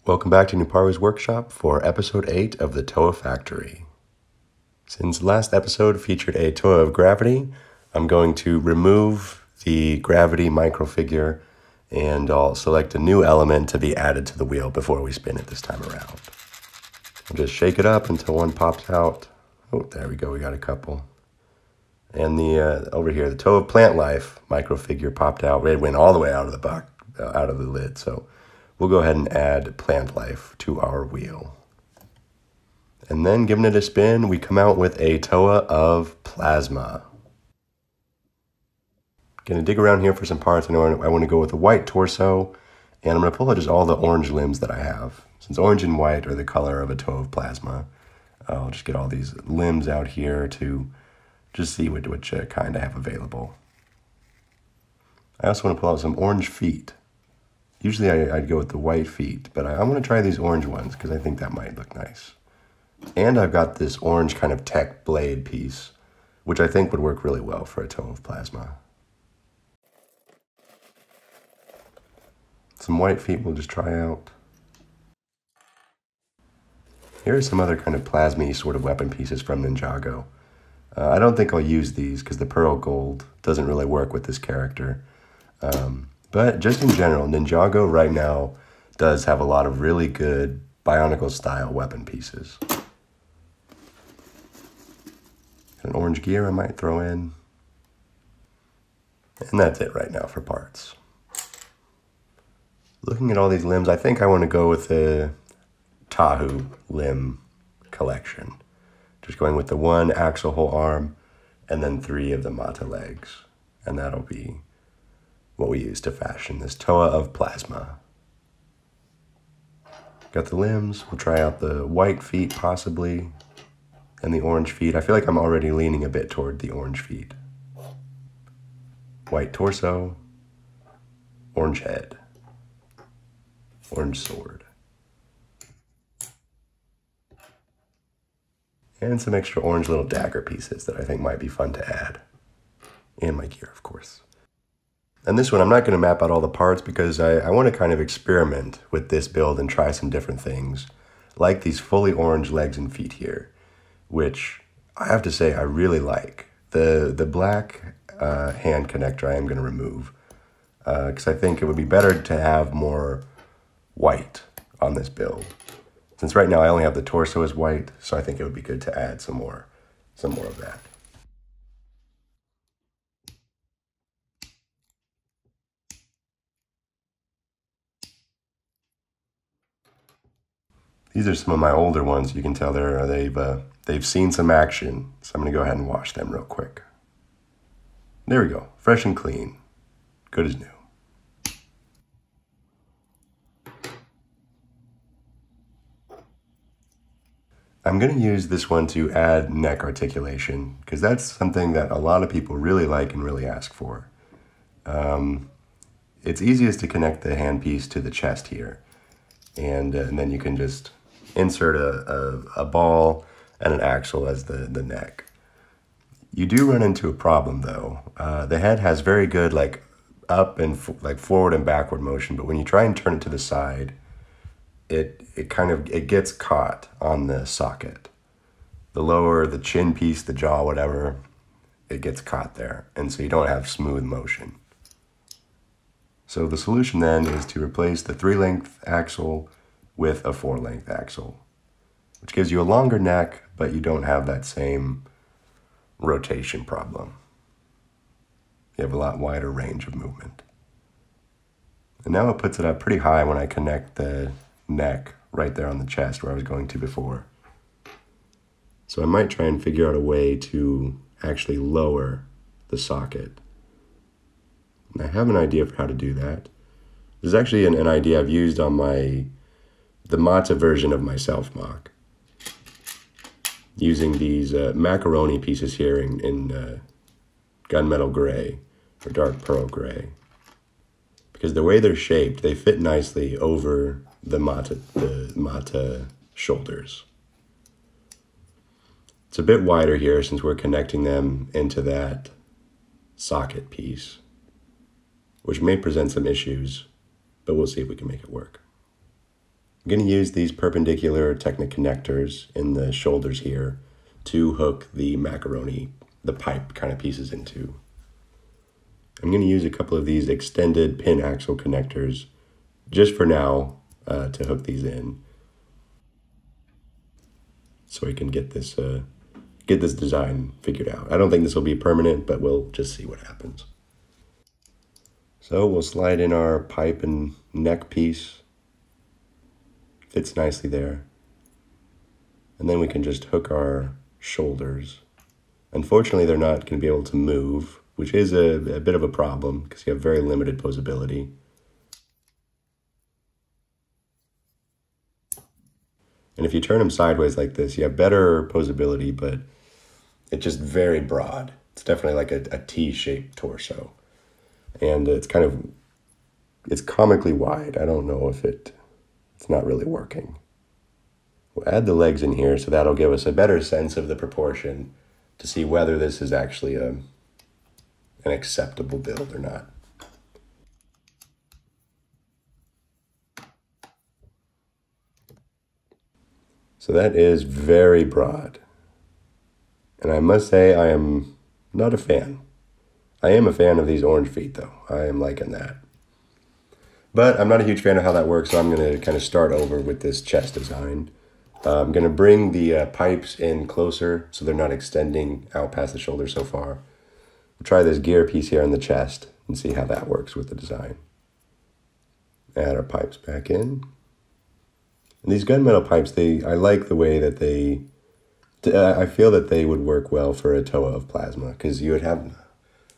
Welcome back to Nuparu's workshop for episode 8 of the Toa Factory. Since last episode featured a Toa of gravity, I'm going to remove the gravity microfigure and I'll select a new element to be added to the wheel before we spin it this time around. I'll just shake it up until one pops out. Oh, there we go, we got a couple. And the over here, the Toa of plant life microfigure popped out. It went all the way out of the box, out of the lid, so we'll go ahead and add plant life to our wheel. And then giving it a spin, we come out with a Toa of plasma. Gonna dig around here for some parts. I know I want to go with a white torso, and I'm gonna pull out just all the orange limbs that I have. Since orange and white are the color of a Toa of plasma, I'll just get all these limbs out here to just see which kind I have available. I also want to pull out some orange feet. Usually I'd go with the white feet, but I want to try these orange ones because I think that might look nice. And I've got this orange kind of tech blade piece, which I think would work really well for a Toa of plasma. Some white feet we'll just try out. Here are some other kind of plasmy sort of weapon pieces from Ninjago. I don't think I'll use these because the pearl gold doesn't really work with this character. But just in general, Ninjago right now does have a lot of really good Bionicle style weapon pieces. An orange gear I might throw in. And that's it right now for parts. Looking at all these limbs, I think I want to go with the Tahu limb collection. Just going with the one axle whole arm and then 3 of the Mata legs. And that'll be what we use to fashion this Toa of plasma. Got the limbs. We'll try out the white feet possibly and the orange feet. I feel like I'm already leaning a bit toward the orange feet. White torso, orange head, orange sword. And some extra orange little dagger pieces that I think might be fun to add. And my gear, of course. And this one, I'm not going to map out all the parts because I want to kind of experiment with this build and try some different things. Like these fully orange legs and feet here, which I have to say I really like. The black hand connector I am going to remove because I think it would be better to have more white on this build. Since right now I only have the torso as white, so I think it would be good to add some more of that. These are some of my older ones. You can tell they've seen some action, so I'm gonna go ahead and wash them real quick. There we go, fresh and clean, good as new. I'm going to use this one to add neck articulation because that's something that a lot of people really like and really ask for. It's easiest to connect the handpiece to the chest here, and then you can just insert a ball and an axle as the neck. You do run into a problem though. The head has very good like up and like forward and backward motion, but when you try and turn it to the side, it gets caught on the socket. The lower, the chin piece, the jaw, whatever, it gets caught there. And so you don't have smooth motion. So the solution then is to replace the 3-length axle with a 4-length axle, which gives you a longer neck, but you don't have that same rotation problem. You have a lot wider range of movement. And now it puts it up pretty high when I connect the neck right there on the chest where I was going to before. So I might try and figure out a way to actually lower the socket. And I have an idea for how to do that. This is actually an idea I've used on the Mata version of my self-mock. Using these macaroni pieces here in gunmetal gray or dark pearl gray. Because the way they're shaped, they fit nicely over the Mata shoulders. It's a bit wider here since we're connecting them into that socket piece, which may present some issues, but we'll see if we can make it work. I'm going to use these perpendicular Technic connectors in the shoulders here to hook the macaroni, the pipe kind of pieces into. I'm going to use a couple of these extended pin axle connectors just for now to hook these in, so we can get this design figured out. I don't think this will be permanent, but we'll just see what happens. So we'll slide in our pipe and neck piece. Fits nicely there. And then we can just hook our shoulders. Unfortunately, they're not going to be able to move, which is a bit of a problem because you have very limited posability. And if you turn them sideways like this, you have better posability, but it's just very broad. It's definitely like a T-shaped torso. And it's comically wide. I don't know if it's not really working. We'll add the legs in here, so that'll give us a better sense of the proportion to see whether this is actually an acceptable build or not. So that is very broad. And I must say I am not a fan. I am a fan of these orange feet though. I am liking that. But I'm not a huge fan of how that works, so I'm going to kind of start over with this chest design. I'm going to bring the pipes in closer so they're not extending out past the shoulder so far. We'll try this gear piece here on the chest and see how that works with the design. Add our pipes back in. And these gunmetal pipes, I like the way that I feel that they would work well for a Toa of plasma, because you would have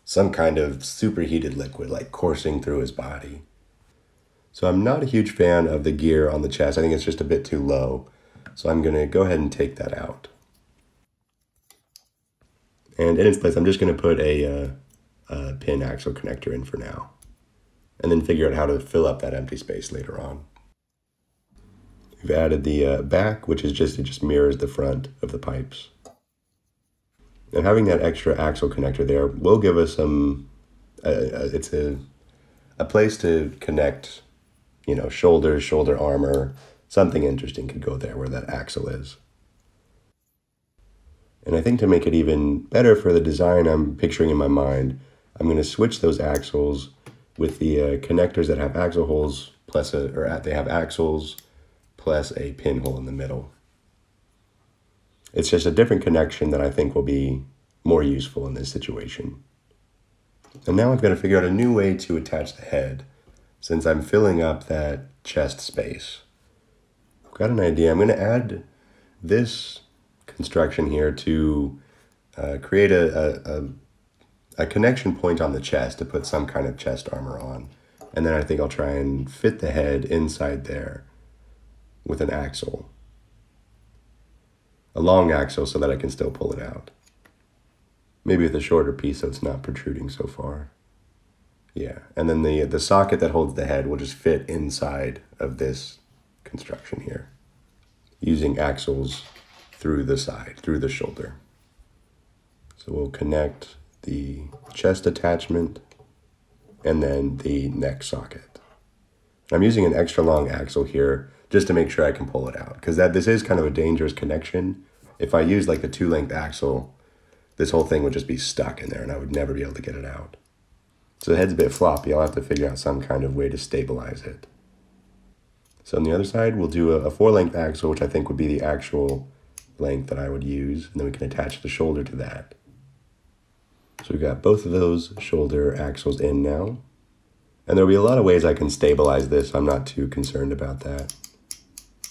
some kind of superheated liquid like coursing through his body. So I'm not a huge fan of the gear on the chest. I think it's just a bit too low. So I'm going to go ahead and take that out. And in its place, I'm just going to put a pin axle connector in for now, and then figure out how to fill up that empty space later on. We've added the back, which is it just mirrors the front of the pipes. And having that extra axle connector there will give us it's a place to connect, shoulders, shoulder armor. Something interesting could go there where that axle is. And I think to make it even better for the design I'm picturing in my mind, I'm going to switch those axles with the connectors that have axle holes they have axles plus a pinhole in the middle. It's just a different connection that I think will be more useful in this situation. And now I've got to figure out a new way to attach the head, since I'm filling up that chest space. I've got an idea. I'm going to add this construction here to create a connection point on the chest to put some kind of chest armor on. And then I think I'll try and fit the head inside there with an axle. A long axle so that I can still pull it out. Maybe with a shorter piece so it's not protruding so far. Yeah, and then the socket that holds the head will just fit inside of this construction here, using axles through the side, through the shoulder. So we'll connect the chest attachment and then the neck socket. I'm using an extra long axle here just to make sure I can pull it out, because this is kind of a dangerous connection. If I use like the 2-length axle, this whole thing would just be stuck in there and I would never be able to get it out. So the head's a bit floppy. I'll have to figure out some kind of way to stabilize it. So on the other side, we'll do a 4-length axle, which I think would be the actual length that I would use, and then we can attach the shoulder to that. So we've got both of those shoulder axles in now. And there'll be a lot of ways I can stabilize this. I'm not too concerned about that.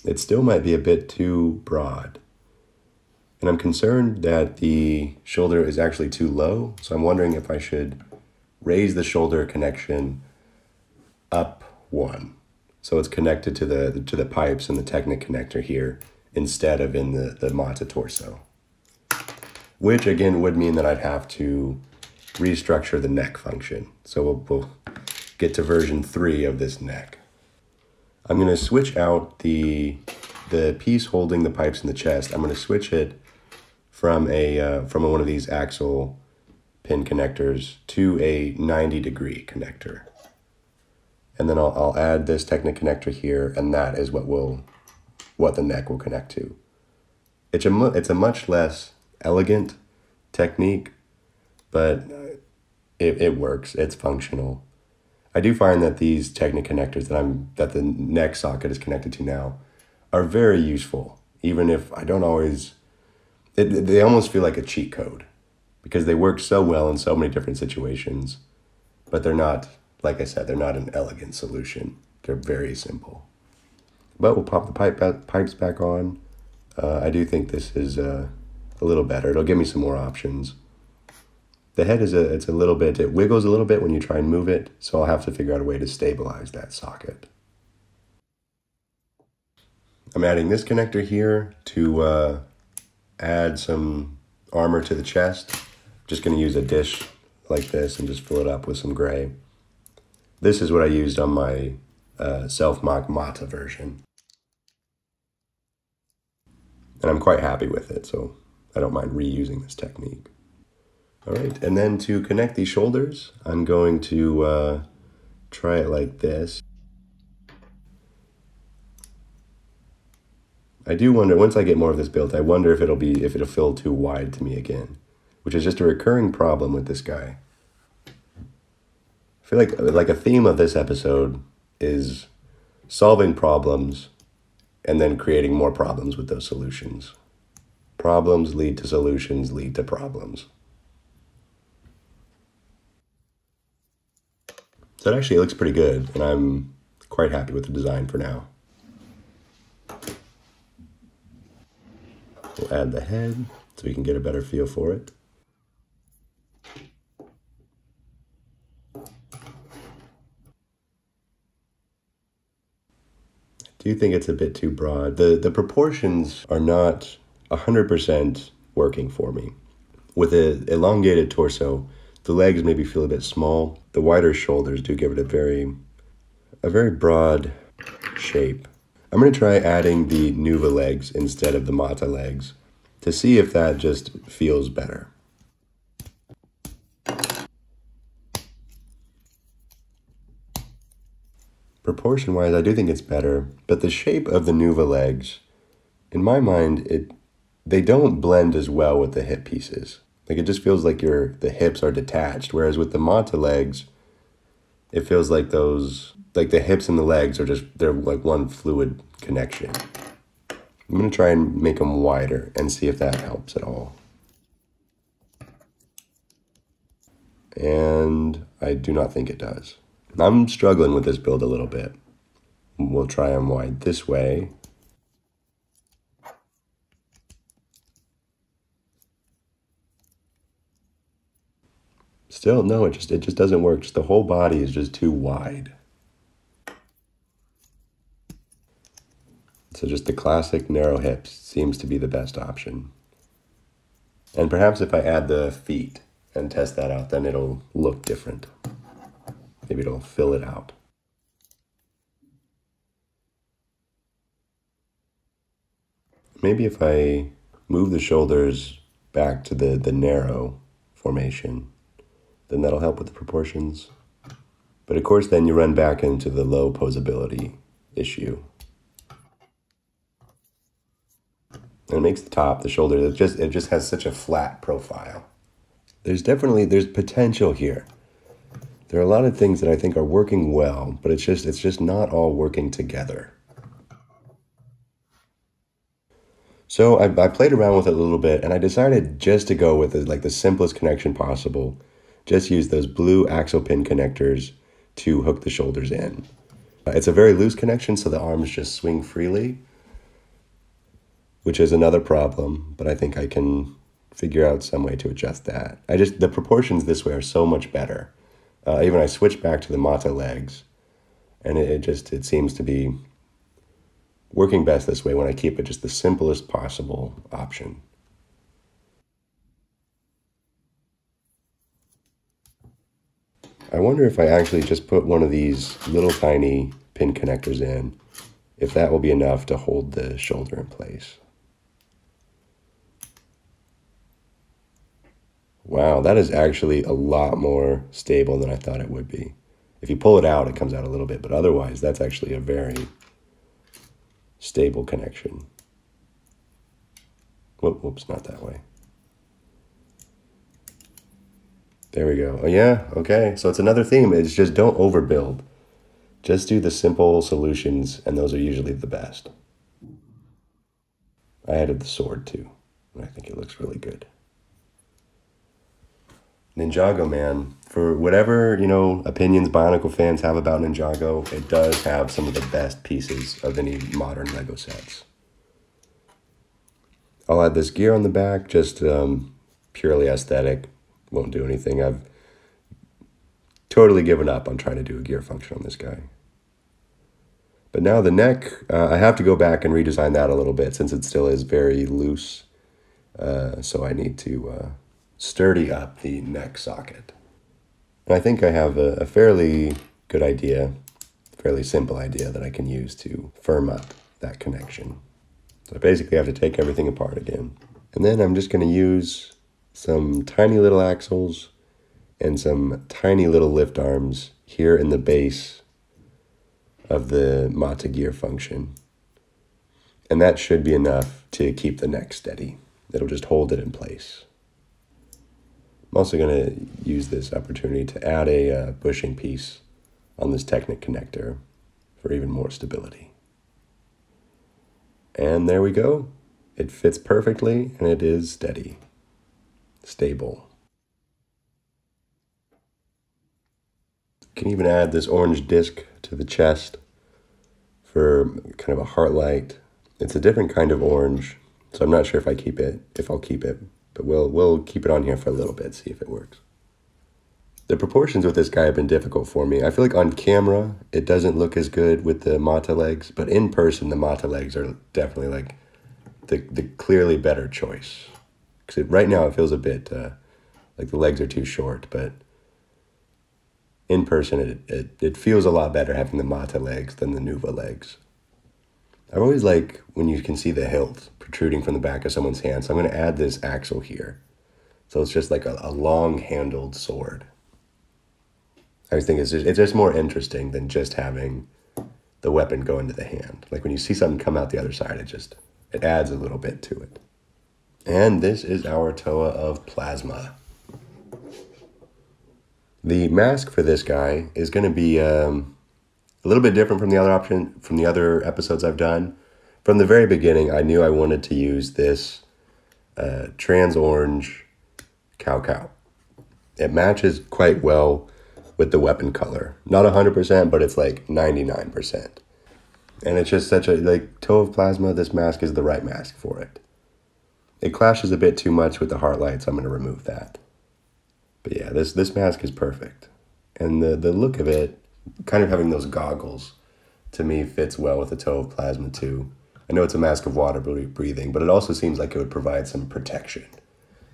It still might be a bit too broad. And I'm concerned that the shoulder is actually too low. So I'm wondering if I should raise the shoulder connection up 1. So it's connected to the pipes and the Technic connector here instead of in the Mata torso. Which again would mean that I'd have to restructure the neck function. So we'll get to version 3 of this neck. I'm going to switch out the piece holding the pipes in the chest. I'm going to switch it from one of these axle pin connectors to a 90-degree connector. And then I'll add this Technic connector here, and that is what the neck will connect to. It's a much less elegant technique, but it works. It's functional. I do find that these Technic connectors that the neck socket is connected to now are very useful, even if I don't always. They almost feel like a cheat code because they work so well in so many different situations, but they're not, like I said, they're not an elegant solution. They're very simple. But we'll pop the pipes back on. I do think this is a little better. It'll give me some more options. The head it's a little bit, it wiggles a little bit when you try and move it, so I'll have to figure out a way to stabilize that socket. I'm adding this connector here to add some armor to the chest. Just going to use a dish like this and just fill it up with some gray. This is what I used on my self-mock Mata version. And I'm quite happy with it, so I don't mind reusing this technique. All right, and then to connect these shoulders, I'm going to try it like this. I do wonder, once I get more of this built, I wonder if it'll feel too wide to me again, which is just a recurring problem with this guy. I feel like a theme of this episode is solving problems and then creating more problems with those solutions. Problems lead to solutions, lead to problems. So it actually looks pretty good, and I'm quite happy with the design for now. We'll add the head so we can get a better feel for it. I do think it's a bit too broad. The proportions are not 100% working for me. With an elongated torso, the legs maybe feel a bit small. The wider shoulders do give it a very broad shape. I'm going to try adding the Nuva legs instead of the Mata legs to see if that just feels better. Proportion-wise, I do think it's better, but the shape of the Nuva legs, in my mind, they don't blend as well with the hip pieces. Like, it just feels like the hips are detached, whereas with the Mata legs, it feels like the hips and the legs they're like one fluid connection. I'm going to try and make them wider and see if that helps at all. And I do not think it does. I'm struggling with this build a little bit. We'll try them wide this way. Still, no, it just doesn't work. Just the whole body is just too wide. So just the classic narrow hips seems to be the best option. And perhaps if I add the feet and test that out, then it'll look different. Maybe it'll fill it out. Maybe if I move the shoulders back to the narrow formation, then that'll help with the proportions. But of course, then you run back into the low posability issue. And it makes the shoulder, it just has such a flat profile. There's potential here. There are a lot of things that I think are working well, but it's just not all working together. So I played around with it a little bit, and I decided just to go with the simplest connection possible. Just use those blue axle pin connectors to hook the shoulders in. It's a very loose connection, so the arms just swing freely, which is another problem, but I think I can figure out some way to adjust that. The proportions this way are so much better. Even I switched back to the Mata legs, and it seems to be working best this way when I keep it just the simplest possible option. I wonder if I actually just put one of these little tiny pin connectors in, if that will be enough to hold the shoulder in place. Wow, that is actually a lot more stable than I thought it would be. If you pull it out, it comes out a little bit, but otherwise that's actually a very stable connection. Whoops, not that way. There we go. Oh yeah, okay. So it's another theme. It's just don't overbuild. Just do the simple solutions, and those are usually the best. I added the sword too, and I think it looks really good. Ninjago, man, for whatever, opinions Bionicle fans have about Ninjago, it does have some of the best pieces of any modern Lego sets. I'll add this gear on the back, just purely aesthetic. Won't do anything. I've totally given up on trying to do a gear function on this guy. But now the neck, I have to go back and redesign that a little bit since it still is very loose. So I need to sturdy up the neck socket. And I think I have a fairly good idea, fairly simple idea that I can use to firm up that connection. So I basically have to take everything apart again. And then I'm just going to use some tiny little axles and some tiny little lift arms here in the base of the Mata gear function. And that should be enough to keep the neck steady. It'll just hold it in place. I'm also going to use this opportunity to add a bushing piece on this Technic connector for even more stability. And there we go. It fits perfectly and it is steady, stable. Can even add this orange disc to the chest for kind of a heart light. It's a different kind of orange, so I'm not sure if I'll keep it, but we'll keep it on here for a little bit, see if it works. The proportions with this guy have been difficult for me. I feel like on camera, it doesn't look as good with the Mata legs, but in person, the Mata legs are definitely like the clearly better choice. Because right now it feels a bit like the legs are too short, but in person, it feels a lot better having the Mata legs than the Nuva legs. I always like when you can see the hilt protruding from the back of someone's hand, so I'm going to add this axle here. So it's just like a long-handled sword. I always think it's just more interesting than just having the weapon go into the hand. Like when you see something come out the other side, it adds a little bit to it. And this is our Toa of Plasma. The mask for this guy is going to be a little bit different from the other episodes I've done. From the very beginning, I knew I wanted to use this trans orange cow. It matches quite well with the weapon color. Not 100%, but it's like 99%. And it's just such Toa of Plasma, this mask is the right mask for it. It clashes a bit too much with the heart light, so I'm going to remove that. But yeah, this mask is perfect. And the look of it, kind of having those goggles, to me fits well with the Toa of Plasma too. I know it's a mask of water breathing, but it also seems like it would provide some protection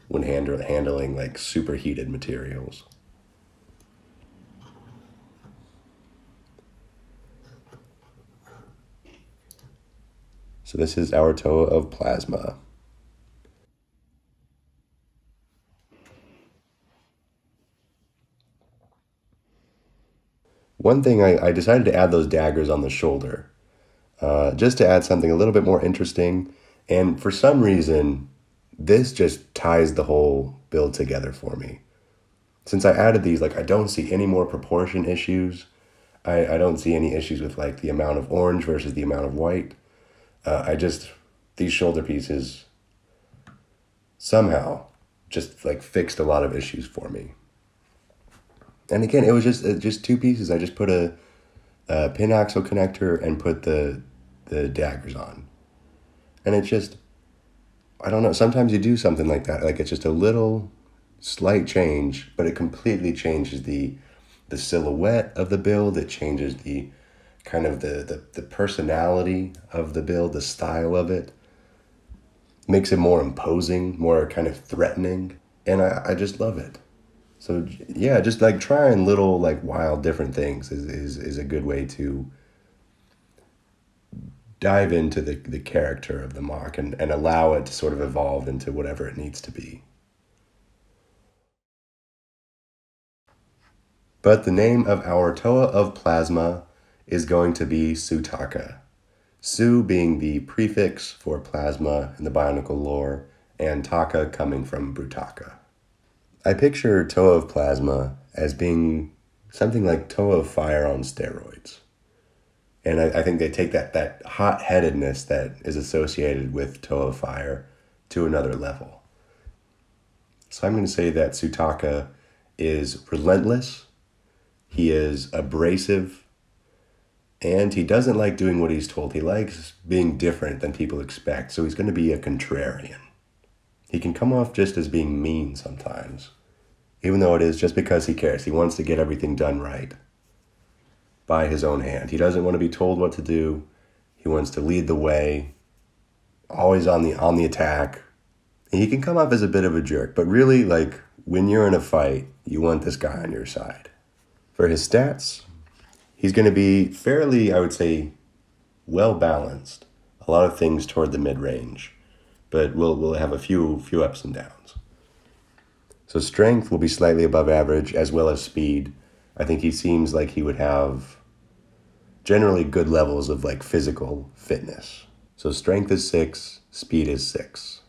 when handling like superheated materials. So this is our Toa of Plasma. One thing, I decided to add those daggers on the shoulder, just to add something a little bit more interesting. And for some reason, this just ties the whole build together for me. Since I added these, I don't see any more proportion issues. I don't see any issues with the amount of orange versus the amount of white. These shoulder pieces somehow just fixed a lot of issues for me. And again, it was just two pieces. I just put a pin axle connector and put the daggers on. And it's just, I don't know, sometimes you do something like that. It's just a little slight change, but it completely changes the silhouette of the build. It changes the kind of the personality of the build, the style of it. Makes it more imposing, more kind of threatening. And I just love it. So yeah, just trying little wild different things is a good way to dive into the character of the mock and allow it to sort of evolve into whatever it needs to be. But the name of our Toa of Plasma is going to be Sutaka. Su being the prefix for plasma in the Bionicle lore, and Taka coming from Brutaka. I picture Toa of Plasma as being something like Toa of Fire on steroids. And I think they take that hot-headedness that is associated with Toa of Fire to another level. So I'm going to say that Sutaka is relentless, he is abrasive, and he doesn't like doing what he's told. He likes being different than people expect, so he's going to be a contrarian. He can come off just as being mean sometimes, even though it is just because he cares. He wants to get everything done right by his own hand. He doesn't want to be told what to do. He wants to lead the way, always on the attack. And he can come off as a bit of a jerk, but really, like, when you're in a fight, you want this guy on your side. For his stats, he's going to be fairly, I would say, well-balanced. A lot of things toward the mid-range, but we'll have a few ups and downs. So strength will be slightly above average, as well as speed. I think he seems like he would have generally good levels of like physical fitness. So strength is 6, speed is 6.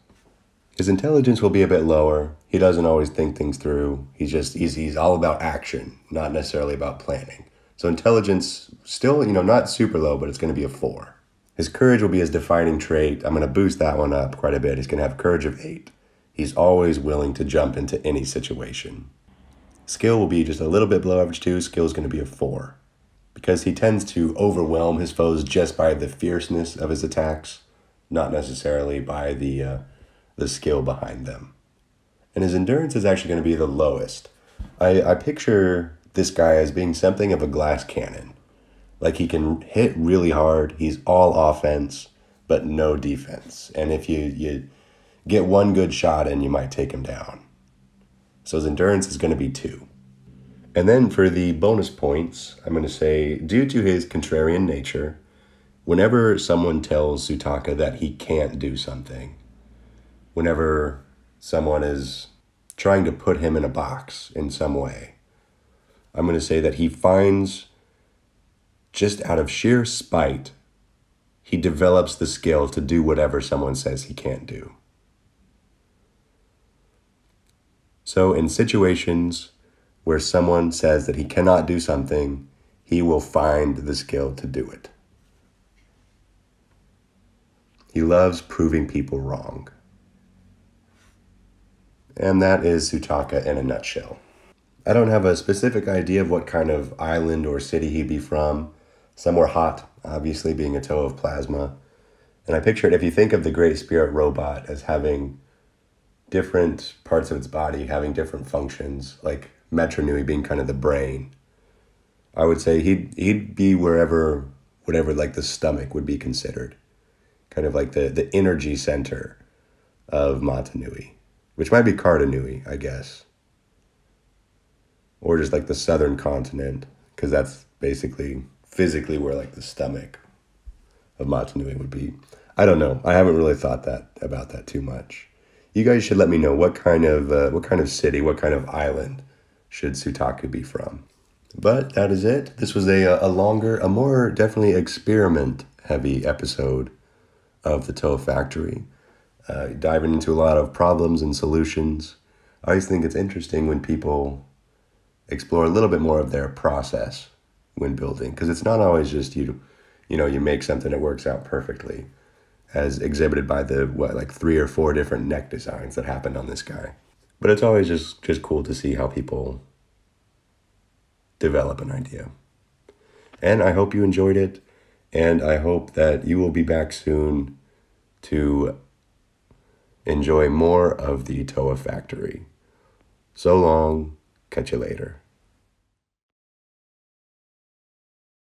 His intelligence will be a bit lower. He doesn't always think things through. He's all about action, not necessarily about planning. So intelligence still, not super low, but it's going to be a 4. His courage will be his defining trait. I'm going to boost that one up quite a bit. He's going to have courage of 8. He's always willing to jump into any situation. Skill will be just a little bit below average too. Skill is going to be a 4. Because he tends to overwhelm his foes just by the fierceness of his attacks, not necessarily by the skill behind them. And his endurance is actually going to be the lowest. I picture this guy as being something of a glass cannon. Like he can hit really hard, he's all offense, but no defense. And if you get one good shot in, you might take him down. So his endurance is going to be 2. And then for the bonus points, I'm going to say, due to his contrarian nature, whenever someone tells Sutaka that he can't do something, whenever someone is trying to put him in a box in some way, I'm going to say that he finds, just out of sheer spite, he develops the skill to do whatever someone says he can't do. So in situations where someone says that he cannot do something, he will find the skill to do it. He loves proving people wrong. And that is Sutaka in a nutshell. I don't have a specific idea of what kind of island or city he'd be from. Somewhere hot, obviously being a Toa of Plasma. And I picture it, if you think of the Great Spirit robot as having different parts of its body, having different functions, like Metro Nui being kind of the brain, I would say he'd be whatever like the stomach would be considered. Kind of like the energy center of Mata Nui, which might be Karta Nui, I guess. Or just like the southern continent, because that's basically physically where like the stomach of Mata Nui would be. I don't know. I haven't really thought about that too much. You guys should let me know what kind of city, what kind of island should Sutaka be from. But that is it. This was a longer, a more definitely experiment-heavy episode of the Toa Factory. Diving into a lot of problems and solutions. I always think it's interesting when people explore a little bit more of their process when building, because it's not always just you make something that works out perfectly, as exhibited by the 3 or 4 different neck designs that happened on this guy. But it's always just cool to see how people develop an idea. And I hope you enjoyed it, and I hope that you will be back soon to enjoy more of the Toa Factory. So long, catch you later.